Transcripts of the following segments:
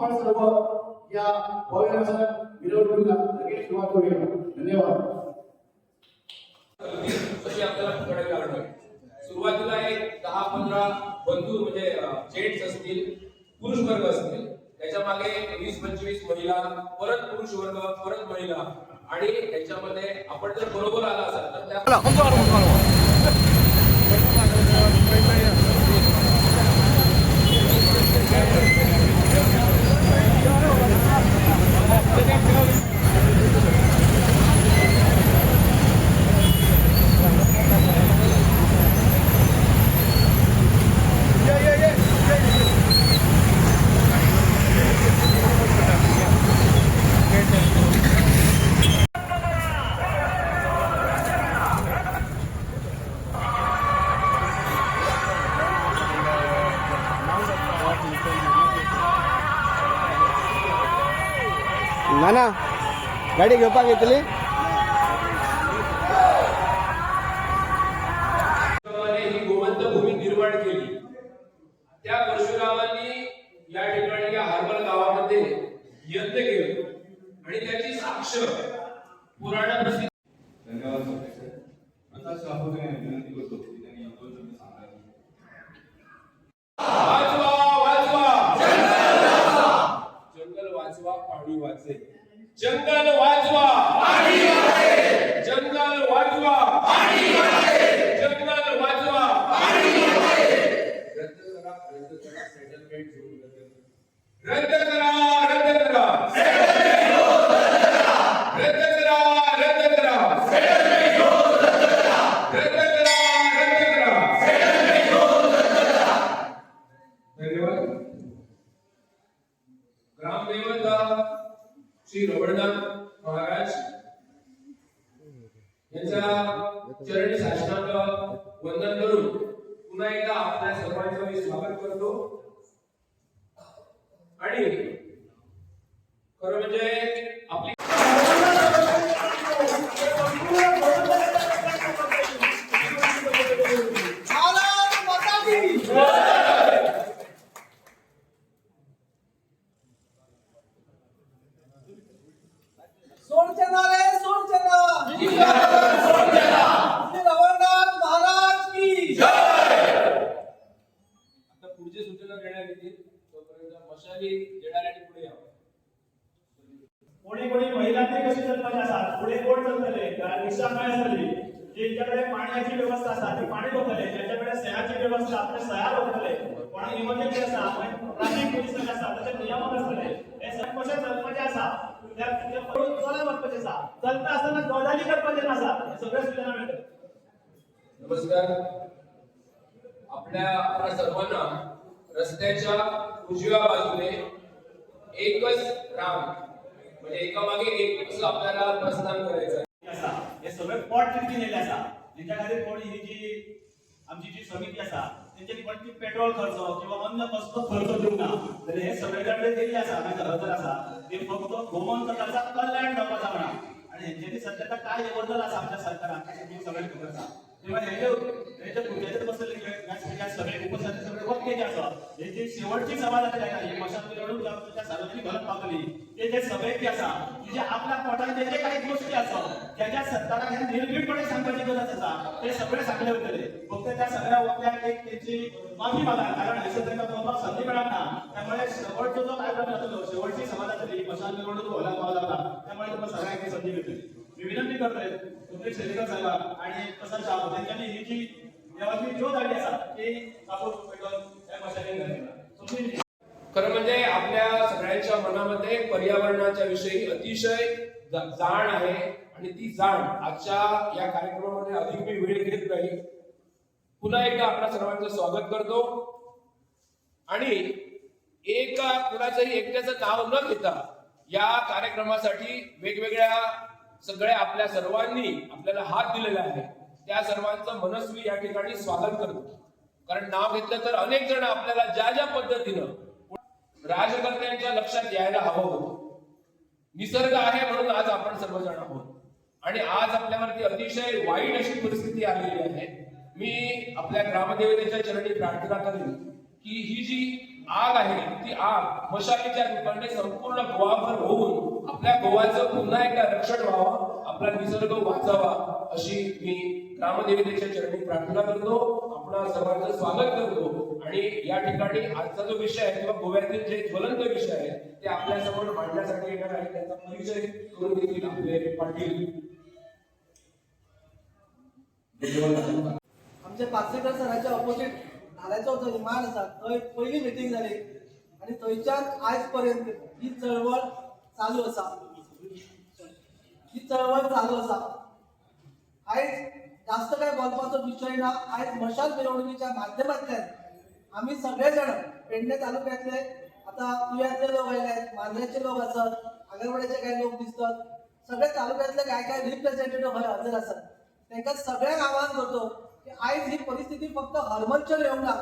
आपण सर्व या भव्य मिरवणुकीला लगेच सुरुवात करूया. धन्यवाद. तशी आपल्याला पकडावी लागणार. सुरुवातीला एक 10-15 बंधू म्हणजे जेंट्स असतील, पुरुष वर्ग असतील, त्याच्या मागे 20-25 महिला, परत पुरुष वर्ग, परत महिला, आणि त्याच्यामध्ये आपण जर बरोबर आला असाल तर त्या ना गाडी घेवपाक येतली. ही गोवंत भूमी निर्माण केली. त्या परशुरामांनी या ठिकाणी या हार्बल गावामध्ये यज्ञ केलं आणि त्याची साक्ष पुराणात प्रसिद्ध. धन्यवाद सर. आता शाहूने विनंती करतो की त्यांनी 2 शब्द सांगावे. जंगल वाचवा पाणी वाचे. जंगल वाचवा पाणी वाचे. जंगल वाचवा पाणी वाचे. जंगल वाचवा पाणी वाचे. रद्द करा सेटलमेंट झोन. रद्द करा रद्द करा सेटलमेंट झोन. रद्द करा रद्द करा सेटलमेंट झोन. रद्द करा रद्द करा सेटलमेंट झोन. धन्यवाद. ग्रामदेवता श्री रवळनाथ महाराज यांच्या चरणी साष्टांग वंदन करून पुन्हा एकदा आपल्या सर्वांचं मी स्वागत करतो. आणि खरं म्हणजे आपली पुढची सूचना देण्यात येतील. तोपर्यंत मशाली देणाऱ्यांनी पुढे यावं. कोणी कोणी महिला ते कशी चलपाचे असतात, पुढे कोण चलतले, रिक्षा काय असतली, ज्यांच्याकडे पाण्याची व्यवस्था असा ते पाणी रोखले, ज्यांच्याकडे सह्याची व्यवस्था आपले सह्या रोखले, कोणा इमर्जन्सी असा ट्रॅफिक पोलीस असतात त्याचे नियम असतले, हे सब कशे चलपाचे असा त्या चला वाटपाचे असा, चलता असताना गजाली करपाचे नसा, हे सगळे सूचना मिळतात. नमस्कार. आपल्या सर्वांना रस्त्याच्या उजव्या बाजूने एकच रांग म्हणजे एकामागे एक असं आपल्याला प्रस्थान करायचं आहे. हे सगळे पॉट तिथे नेले असा, ज्यांच्या खाली कोणी ही जी आमची जी समिती असा त्यांचे कोणती पेट्रोल खर्च किंवा अन्य कसलो खर्च देऊ ना, तर हे सगळ्याकडे दिली असा माझा हजर असा ते फक्त गोमंतकाचा कल्याण करपाचा म्हणा. आणि ह्यांच्यानी सध्या काय योगदान असा आमच्या सरकारात सगळे खबर असा. तेव्हा ह्याच्या पुढच्या बसले सगळे उपस्थित सगळे वक्ते असं याची शेवटची सभा जाते काही मशाल मिरवणूक त्या सार्वजनिक घरात पावली ते जे सभेची असा म्हणजे आपल्या पोटात जे काही गोष्टी असतात त्याच्या सरकारात ह्या निर्भीडपणे सांगण्याची गरज असा ते सगळे सांगले होते. फक्त त्या सगळ्या वक्त्या एक त्यांची माफी मागा, कारण असं त्यांना संधी मिळाला ना. त्यामुळे शेवटचा जो कार्यक्रम असतो शेवटची सभा जातली मशाल मिरवणूक व्हायला पावला, त्यामुळे तुम्हाला सगळ्यांनी संधी मिळते. मी विनंती करतोय तुमचे शेतकरी साहेब आणि तसंच त्यांच्यानी ही जी देवाची ज्योत आली असा की आपण पेट्रोल त्या मशाली घातली. खरं म्हणजे आपल्या सगळ्यांच्या मनामध्ये पर्यावरणाच्या विषयी अतिशय जाण आहे आणि ती जाण आजच्या या कार्यक्रमामध्ये अधिक मी वेळ घेत नाही. पुन्हा एकदा आपल्या सर्वांचं स्वागत करतो आणि एका कुणाचंही एकट्याचं नाव न घेता या कार्यक्रमासाठी वेगवेगळ्या सगळ्या आपल्या सर्वांनी आपल्याला हात दिलेला आहे त्या सर्वांचं मनस्वी या ठिकाणी स्वागत करतो. कारण नाव घेतलं तर अनेक जण आपल्याला ज्या ज्या पद्धतीनं राजकर्त्यांच्या लक्षात यायला हवं होतं. निसर्ग आहे म्हणून आज आपण सर्वजण आहोत आणि आज आपल्यावरती अतिशय वाईट अशी परिस्थिती आलेली आहे. मी आपल्या ग्रामदेवतेच्या चरणी प्रार्थना करेन की ही जी आग आहे ती आग मशालीच्या रूपाने संपूर्ण गोवाभर होऊन आपल्या गोवाचं पुन्हा एकदा रक्षण व्हावं, आपला निसर्ग वाचावा अशी मी ग्रामदेवतेच्या चरणी प्रार्थना करतो. आपणा सर्वांचं स्वागत करतो आणि या ठिकाणी आजचा जो विषय आहे किंवा गोव्यातील जे ज्वलंत विषय आहे ते आपल्या समोर मांडण्यासाठी येणार आहे. त्याचा परिचय करून देतील आपले पाटील. आमच्या पार्सेकर सराच्या ऑपोजिट नाल्याचो जो इमारत आसा थंय पहिली मिटींग जाली आनी थंयच्यान आयज पर्यंत ही चळवळ चालू आसा. आयज जास्त काय बोलपाचो विषय ना. आयज मशाल मिरवणुकीच्या माध्यमांतल्यान आम्ही सगळे जण पेडणे तालुक्यातले, आता तुयांतले लोक आयले, मांद्रेचे लोक आसत, आगरवाड्याचे काही लोक दिसतात, सगळे तालुक्यातले काय काय रिप्रेझेंटेटिव्ह हय हजर आसत. तांकां सगळ्यांक आवाहन करतो की आयज ही परिस्थिती फक्त हरमलचर येवंक ना.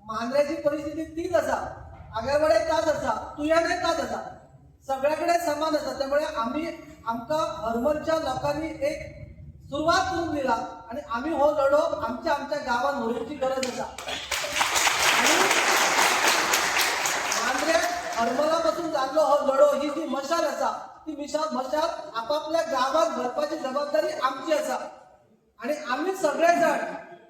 मांद्रेची परिस्थिती तीच आसा, आगरवाड्यात ताच आसा, तुयांतय ताच आसा, सगळ्याकडे समान आसा. त्यामुळे आमकां हरमलच्या लोकांनी एक सुरवात करून दिला आणि आम्ही हो लढो आमच्या गावात व्हरची गरज आसा. मांद्रे हरमला पासून जाल्लो हो लढो, ही जी मशाल आसा ती मशाल आपापल्या गावात भरपाची जबाबदारी आमची आसा. आणि आम्ही सगळे जण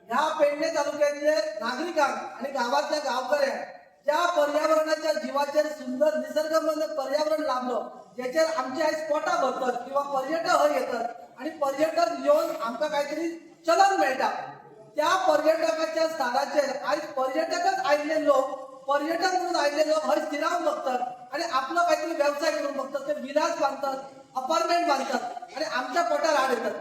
ह्या पेडणे तालुक्यातले नागरिकांक आणि गावातल्या गावकऱ्यांक ज्या पर्यावरणाच्या जीवाचेर सुंदर निसर्गमय पर्यावरण लाभलो, ज्याचेर आमचे आयज पोटां भरतात किंवा पर्यटक हय येतात आणि पर्यटक येऊन आमकां काहीतरी चलन मेळटा, त्या पर्यटकाच्या स्थानाचेर आयज पर्यटकच आयिल्ले लोक, पर्यटक म्हणून आयिल्ले लोक हय स्थिरावन बघतात आणि आपलो काहीतरी व्यवसाय करून बघतात. ते विलास बांधतात, अपार्टमेंट बांधतात आणि आमच्या पोटार आड येतात.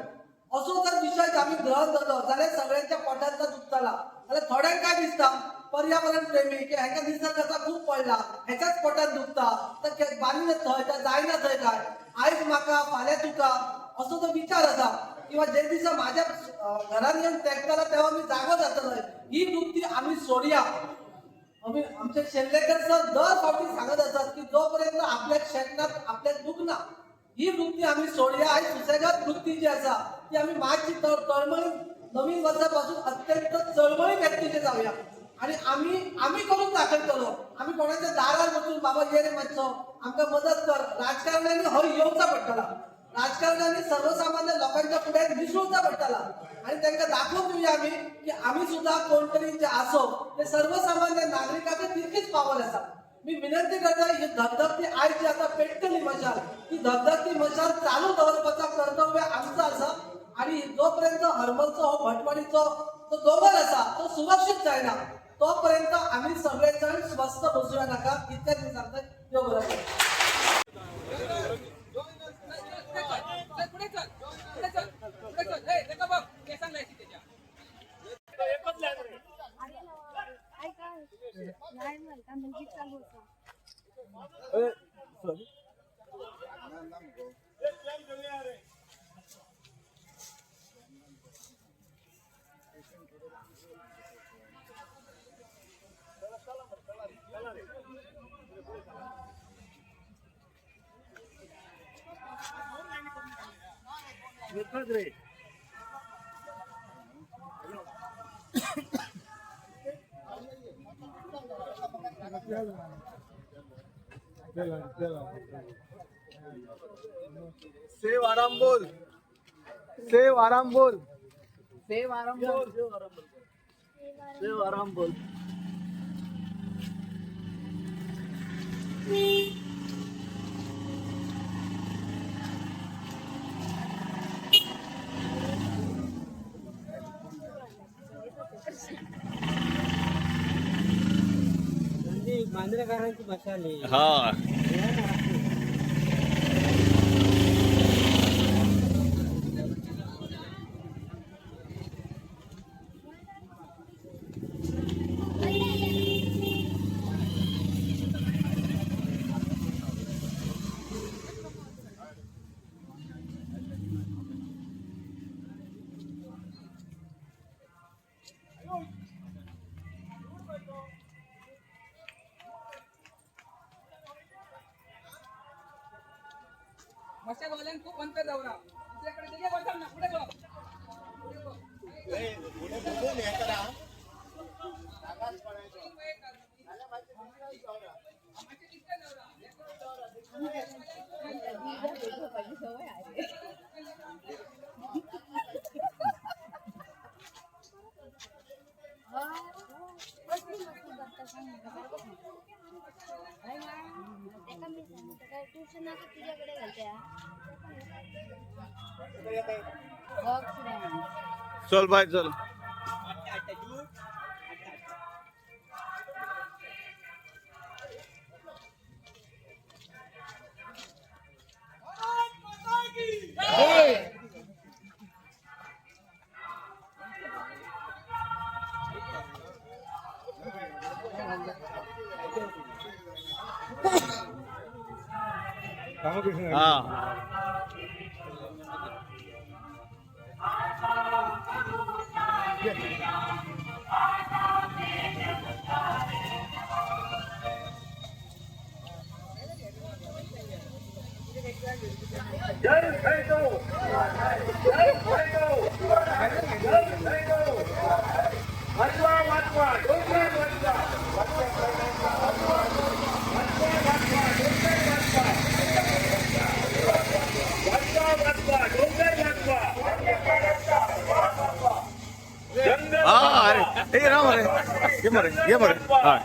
असो जर विषय आम्ही ग्रहण धरलो जाल्यार सगळ्यांच्या पोटांतला दुखतला. जाल्यार थोड्यांक काय दिसता पर्यावरण प्रेमी की हाका निसर्गाचा खूप पडला, ह्याच्याच पोटात दुखता, तर बांदले थंय तर जायना थंय काय, आयज म्हाका फाल्यां तुका, असो तो विचार आसा. किंवा जे दिसा माझ्या घरान येऊन तेंकताला तेव्हा मी जागो जातलोय. ही वृत्ती आम्ही सोडया. आमचे शेल्लेकर सर दर फावटी सांगत असतात की जोपर्यंत आपल्या शेतांत आपल्याक दुखना ही वृत्ती आम्ही सोडया. आणि सुसेगाद वृत्ती जी आसा ती आम्ही मातशी तळमळी नवीन वर्षापासून अत्यंत चळमळी व्यक्तीचे जाऊया आणि आम्ही करून दाखयतलो. आम्ही कोणाच्या दारार बसून बाबा ये रे मातसो आमकां मदत कर. राजकारण्यांनी हय येवचा पडटला, राजकारण्यांनी सर्वसामान्य लोकांच्या फुड्यात मिसळचा पडटला आणि त्यांना दाखवून दिवया आम्ही की आम्ही सुद्धा कोणतरी जे असो ते सर्वसामान्य नागरिकांचे तितकीच पावर आसा. मी विनंती करता ही धगधगती आयज जी आता पेटतली मशाल, ती धगधगती मशाल चालू दवरपाचा कर्तव्य आमचं आसा. आणि जोपर्यंत हरमलचो हो भटवाडीचो तो दोंगर आसा तो सुरक्षीत जायना तोपर्यंत आम्ही सगळेजण स्वस्थ बसूया नाका. इतक्याच मी सांगताय. देव बरोबर. सेव आराम बोल, सेव आराम बोल, सेव आराम बोल, सेव आराम बोल. मांद्रेकरांची मशाल आहे. हा मशालवाल्यां खूप अंतर दौरा दुसऱ्याकडे गेले बघा ना पुढे बघ पुढे बघून हे करा ट्युशन तुझ्याकडे घालते चल बाय चल. हा. अरे हे राम रे ये मरे हा.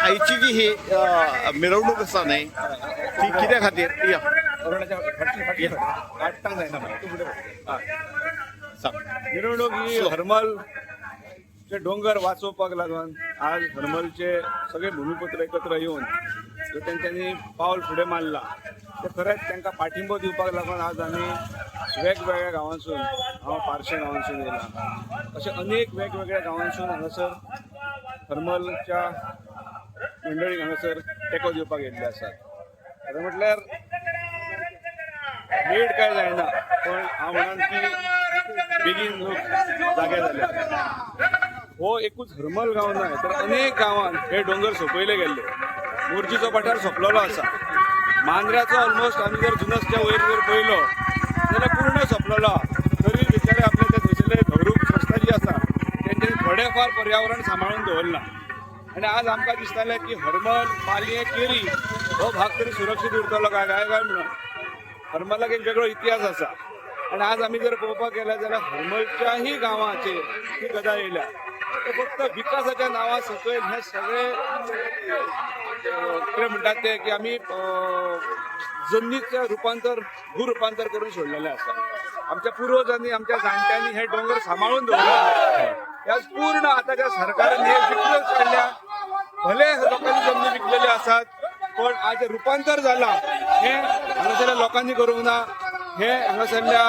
आईची जी ही मिरवणूक आसा न्ही ती कित्या खातीर या मिरवणूक ही हरमल चे डोंगर वाचोवपाक लागून आज हरमलचे सगळे भूमिपुत्र एकत्र येवन जो तेंच्यांनी पावल फुडें मारला ते खरेंच तांकां पाठिंबो दिवपाक लागून आज आमी वेगवेगळ्या गांवांसून हांव पार्शे गांवांसून येयला अशे अनेक वेगवेगळ्या गांवांसून हांगासर हरमलच्या मंडळीक हांगासर तेंको दिवपाक येयल्ले आसात. खरें म्हटल्यार लेट काय जायना पण हांव म्हणन की बेगीन लोक जागे जाले. हो एकूच हरमल गांव न्हय तर अनेक गांवांत हे डोंगर सोंपयले गेल्ले. मोरजीचो पठार सोंपलेलो आसा. मांद्र्याचो ऑलमोस्ट आमी जर जुनसच्या वयर जर पळयलो जाल्यार पूर्ण सोंपलेलो. तरी भितर आपले ते थंयसरले धवरूक संस्था जी आसा तेंच्यांनी थोडेफार पर्यावरण सांबाळून दवरला. आनी आज आमकां दिसतालें की हरमल पालये केरी हो भाग तरी सुरक्षीत उरतलो काय म्हणून. हरमलाक एक वेगळो इतिहास आसा आनी आज आमी जर पळोवपाक गेले जाल्यार हरमलच्याही गांवाचेर ही गजाल येयल्या. ते फक्त विकासाच्या नांवा सकयल हे सगळे कितें म्हणटात ते की आमी जमनीचें रूपांतर भूरूपांतर करून सोडलेलें आसा. आमच्या पुर्वजांनी आमच्या जाणट्यांनी हे डोंगर सांबाळून दवरले. ह्या पूर्ण आतांच्या सरकारान हे विकल्यो काडल्या. भले लोकांनी जमनी विकलेल्यो आसात पण आज रूपांतर जालां हे हांगासरल्या लोकांनी करूंक ना. हे हांगासरल्या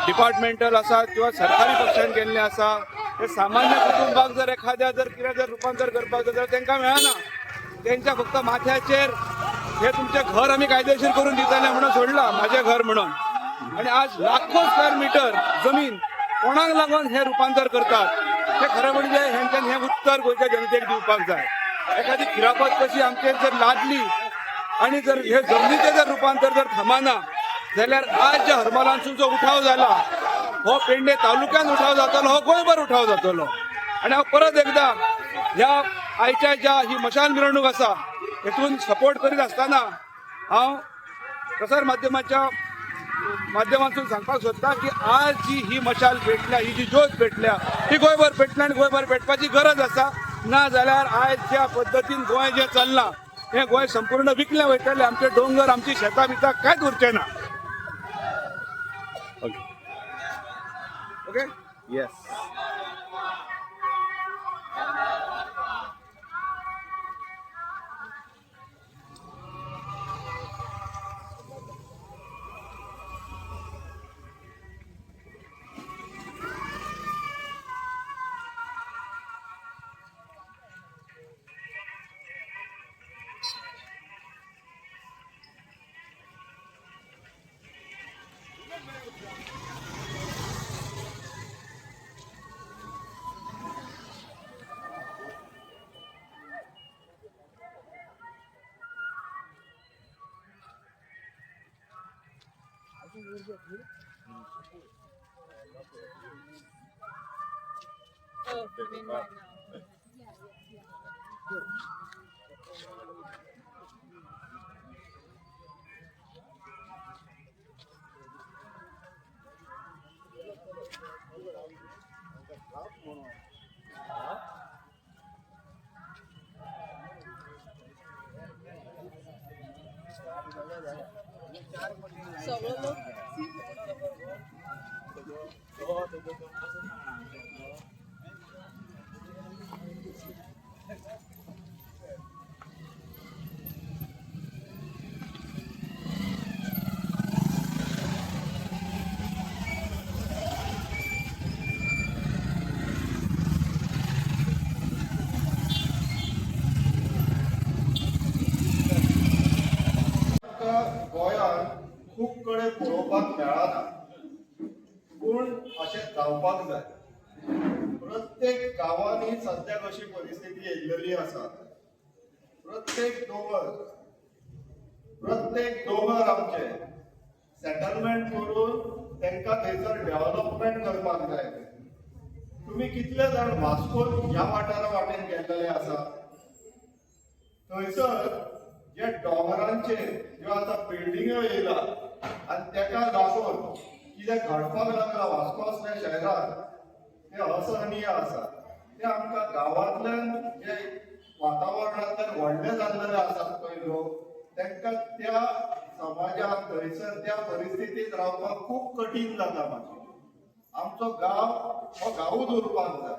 डिपार्टमेंटल आसात किंवा सरकारी पक्षान केल्ले आसा. हे सामान्य कुटुंबाक जर एखाद्या जर कितें जर रूपांतर करपाक जाय जाल्यार तांकां मेळना. त्यांच्या फक्त माथ्याचेर हे तुमचे घर आमी कायदेशीर करून दिताले म्हणून सोडला माझे घर म्हणून. आणि आज लाखो स्क्वेअर मीटर जमीन कोणाक लागून हे रूपांतर करतात हे खरें म्हणजे हेंच्यान हे उत्तर गोंयच्या जनतेक दिवपाक जाय. एखादी खिरापत कशी आमचेर जर लादली आणि जर हे जमनीचें जर रूपांतर जर थांबना जाल्यार आज ज्या हरमलांसून जो उठाव जाला हो पेडणे तालुक्यात उठाव जातलो हो गोंयभर उठाव जातलो. आणि हांव परत एकदा ह्या आयच्या ज्या ही मशाल मिरवणूक आसा हेतून सपोर्ट करीत आसतना हांव प्रसार माध्यमाच्या माध्यमांतून सांगपाक सोदता की आज जी ही मशाल पेटल्या ही जी ज्योत पेटल्या ही गोंयभर पेटल्या आनी गोंयभर पेटपाची गरज आसा. ना जाल्यार आयज ज्या पद्दतीन गोंय जें चल्लां हें गोंय संपूर्ण विकलें वयतलें. आमचे डोंगर आमची शेतां बितां कांयच उरचें ना. Okay yes. गोंयांत खूब कडेन पळोवपाक मेळना पूण अशें जावपाक जाय. प्रत्येक गांवांनी सद्याक अशी परिस्थिती येयलेली आसा. प्रत्येक दोंगर आमचे सेटलमेंट करून तांकां थंयसर डेव्हलपमेंट करपाक जाय. तुमी कितले जाण वास्कोन ह्या वाठारा वाटेन गेल्लेले आसा? थंयसर जे दोंगरांचे ज्यो आतां बिल्डिंग्यो येयला आनी ताका लागून कितें घडपाक लागला वास्को असल्या शहरात ते असहनीय आसा. ते आमकां गांवांतल्यान जे वातावरणांतल्यान व्हडले जाल्लेले आसात पळय लोक तांकां त्या समाजात थंयसर त्या परिस्थितींत रावपाक खूब कठीण जाता. मातशें आमचो गांव हो गांवूच उरपाक जाय.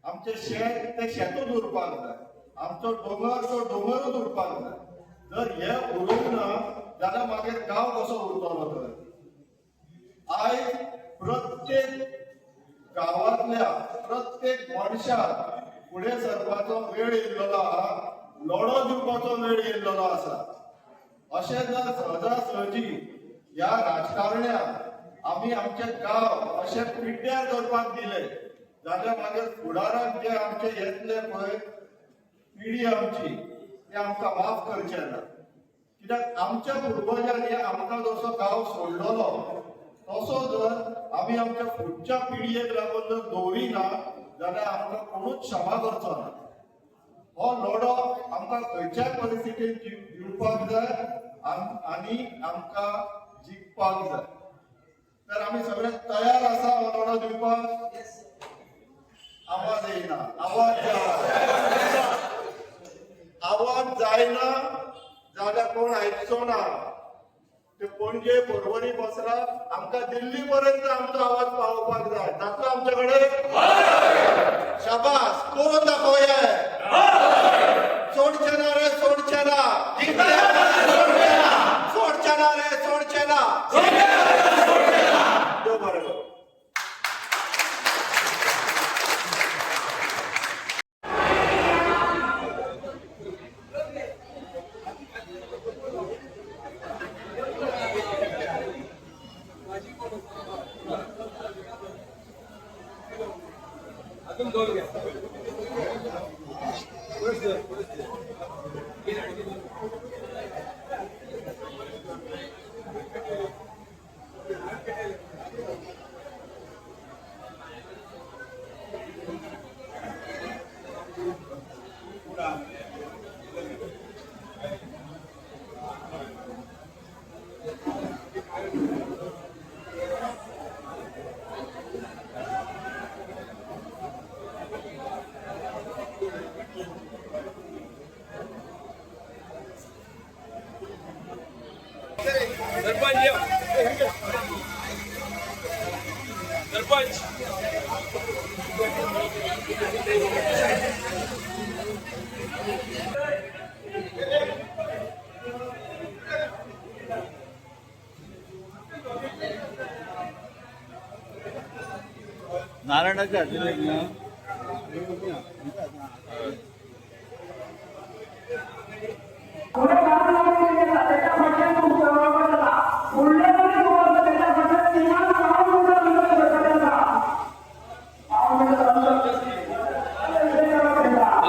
आमचें शेत तें शेतूच उरपाक जाय. आमचो दोंगर तो दोंगरूच उरपाक जाय. जर हे उरूंक ना जाल्यार मागीर गांव कसो उरतलो? तर आयज प्रत्येक गांवांतल्या प्रत्येक मनशाक फुडें सरपाचो वेळ येयल्लो आहा. लढो दिवपाचो वेळ येयल्लो आसा. अशें जर सहजासहजी ह्या राजकारण्यांक आमी आमचे गांव अशे पिड्ड्यार करपाक दिले जाल्यार मागीर फुडाराक जे आमचे येतले पळय पिढी आमची ते आमकां माफ करचे ना. कित्याक आमच्या पुर्वजांनी आमकां जसो गांव सोडलेलो तसो जर आमी आमच्या फुडच्या पिडयेक लागून जर दवरिना जाल्यार आमकां कोणूच क्षमा करचो ना. हो लढो आमकां खंयच्याय परिस्थितींत दिवपाक जाय आनी आमकां जिखपाक जाय. तर आमी सगळे तयार आसा हो लढो दिवपाक? आवाज येयना. आवाज जायना जाल्यार कोण आयकचो ना. ते पणजे परवरी बसला आमकां दिल्ली पर्यंत आमचो आवाज पावोवपाक जाय. जातलो आमचे कडेन? शाबास, करून दाखोवया. सोडचे ना रे, सोडचे ना. सोडचे ना रे, सोडचे ना. देव बरें करूं. सरपंच नारायणाच्या हातीन ना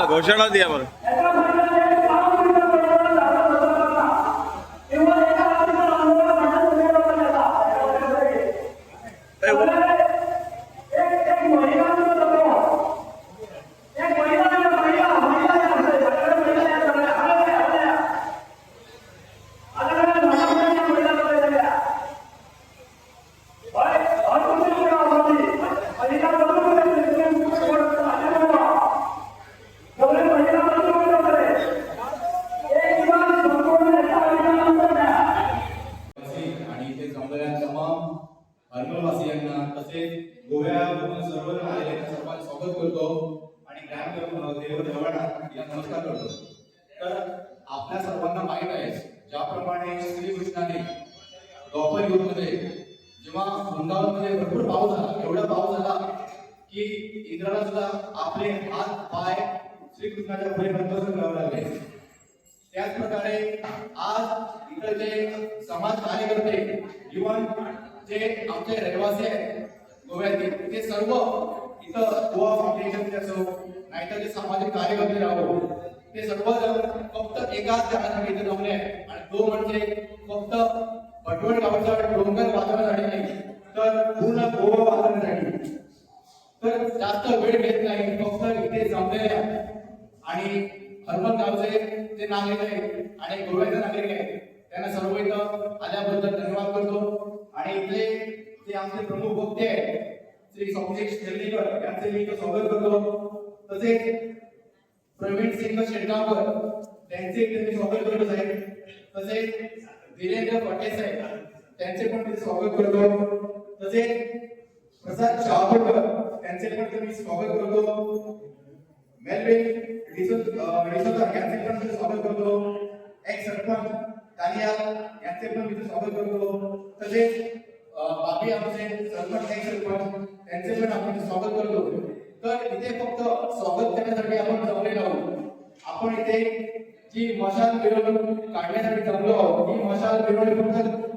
घोषणा दिया बरं. त्याचप्रमाणे श्रीकृष्णाने द्वापर युगामध्ये जेव्हा वृंदावनमध्ये भरपूर पाऊस झाला, एवढा पाऊस झाला की इंद्राला सुद्धा आपले हात पाय श्रीकृष्णाच्या पुढे नतमस्तक करावे लागले. त्याच प्रकारे आज इथं जे समाज कार्यकर्ते इव्हन जे आमचे रहिवासी आहेत गोव्यातील, ते सर्व इथं गोवा फाउंडेशनचे असो नाहीतर जे सामाजिक कार्यकर्ते राहो, ते सर्वजण फक्त एकाच कारणासाठी इथे जमले आहेत आणि तो म्हणजे फक्त भटवड गावचा डोंगर वाचवण्यासाठी नाही तर पूर्ण गोवा वाचवण्यासाठी. तर जास्त वेळ घेत नाही, फक्त इथे जमलेले आहेत आणि हरमल गावचे जे नागरिक आहेत आणि गोव्याचे नागरिक आहेत त्यांना सर्व इथं आल्याबद्दल धन्यवाद करतो. आणि इथले जे आमचे प्रमुख वक्ते आहेत श्री सोमशेष शेल्लीकर यांचे मी इथं स्वागत करतो. तसेच प्रवीण सिंग शेटगावकर त्यांचे इथे मी स्वागत करतो साहेब. तसेच वीरेंद्र पटेल साहेब त्यांचे पण मी स्वागत करतो. तसेच प्रसाद शाहपूरकर त्यांचे पण मी स्वागत करतो. मेलविन डिसोजा यांचे पण मी स्वागत करतो. एक्स सरपंच कालियाल यांचे पण मी स्वागत करतो. तसेच बाबी आमचे सरपंच एक्स सरपंच त्यांचे पण आपण स्वागत करतो. तर इथे फक्त स्वागत करण्यासाठी आपण जमलेलो आहोत. आपण इथे जी मशाल मिरवणूक काढण्यासाठी जमलो आहोत, ही मशाल मिरवणूक फक्त